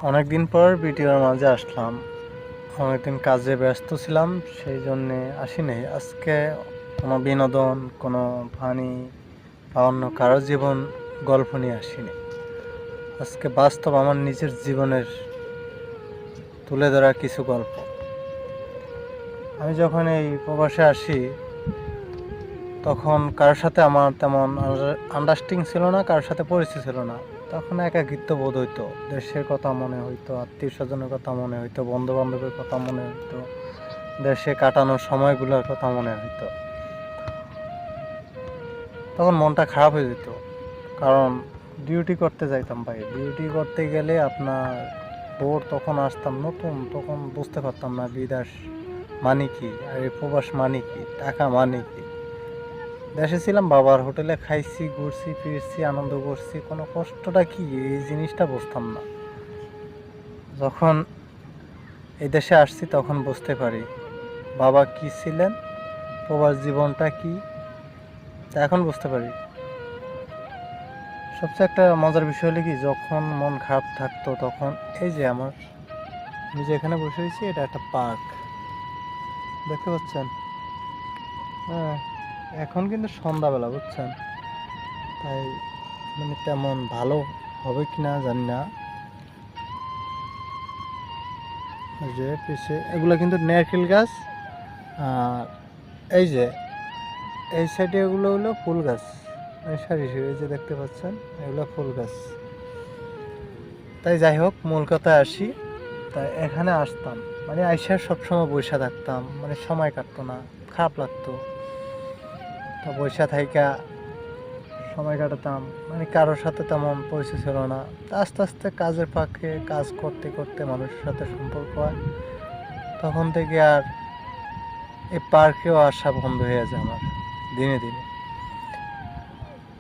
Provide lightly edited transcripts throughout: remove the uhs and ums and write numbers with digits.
অনেকদিন পর ভিডিওর মাঝে আসলাম। অনেকদিন কাজে ব্যস্ত ছিলাম, সেই জন্যে আসিনি। আজকে কোনো বিনোদন, কোনো ফানি বা অন্য কারো জীবন গল্প নিয়ে আসিনি। আজকে বাস্তব আমার নিজের জীবনের তুলে ধরা কিছু গল্প। আমি যখন এই প্রবাসে আসি তখন কারোর সাথে আমার তেমন আন্ডারস্ট্যান্ডিং ছিল না, কারোর সাথে পরিচয় ছিল না। তখন একাকিত্ব বোধ হইতো, দেশের কথা মনে হইতো, আত্মীয় স্বজনের কথা মনে হইতো, বন্ধু বান্ধবের কথা মনে হইতো, দেশে কাটানোর সময়গুলোর কথা মনে হইতো। তখন মনটা খারাপ হয়ে যেত, কারণ ডিউটি করতে যাইতাম ভাই। ডিউটি করতে গেলে আপনার ভোর তখন আসতাম নতুন, তখন বুঝতে পারতাম না বিদেশ মানে কি, আর এই প্রবাস মানে কি, টাকা মানে কি। দেশে ছিলাম, বাবার হোটেলে খাইছি, ঘুরছি ফিরছি, আনন্দ করছি, কোনো কষ্টটা কি এই জিনিসটা বুঝতাম না। যখন এই দেশে আসছি তখন বুঝতে পারি বাবা কি ছিলেন, প্রবাস জীবনটা কি, তা এখন বুঝতে পারি। সবচেয়ে একটা মজার বিষয় হলো কি, যখন মন খারাপ থাকতো তখন এই যে আমি যে এখানে বসে রয়েছি, এটা একটা পার্ক, দেখতে পাচ্ছেন? হ্যাঁ, এখন কিন্তু সন্ধ্যাবেলা, বুঝছেন? তাই মানে তেমন ভালো হবে কিনা জানি না। যে পিছে এগুলো কিন্তু নারকেল গাছ, আর এই যে এই সাইডে এগুলো হলো ফুল গাছ। এই সারি সারি যে দেখতে পাচ্ছেন, এগুলো ফুল গাছ। তাই যাই হোক, মূল কথায় আসি। তাই এখানে আসতাম, মানে আইসা সবসময় বসে থাকতাম, মানে সময় কাটতো না, খারাপ লাগতো। তো বসে থাইকা সময় কাটাতাম, মানে কারোর সাথে তেমন পরিচয় ছিল না। তা আস্তে আস্তে কাজের ফাঁকে কাজ করতে করতে মানুষের সাথে সম্পর্ক হয়। তখন থেকে আর এই পার্কেও আসা বন্ধ হয়ে যায় আমার দিনে দিনে।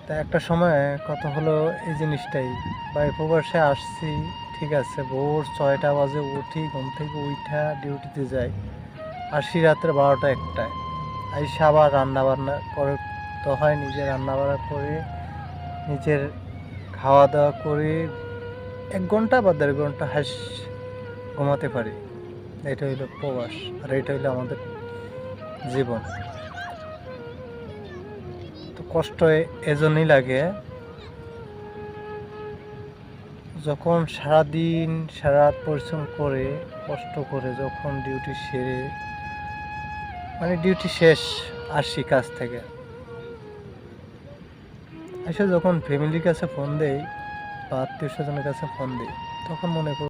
তা একটা সময় কত হলো এই জিনিসটাই, বা প্রবাসে আসছি, ঠিক আছে, ভোর 6টা বাজে উঠি, ঘুম থেকে উঠা ডিউটিতে যাই, আসি রাত্রে 12টা 1টায়। আইসা আবার রান্না বান্না করে তো হয়, নিজে রান্না বান্না করে নিজের খাওয়া দাওয়া করে 1 ঘন্টা বা 1.5 ঘন্টা হাস ঘুমাতে পারি। এটা হইলো প্রবাস, আর এটা হইলো আমাদের জীবন। তো কষ্ট এজন্যই লাগে, যখন সারাদিন সারারাত পরিশ্রম করে কষ্ট করে যখন ডিউটি সেরে, মানে ডিউটি শেষ, আসি কাজ থেকে এসে যখন ফ্যামিলির কাছে ফোন দেই বা আত্মীয় স্বজনের কাছে ফোন দিই, তখন মনে করি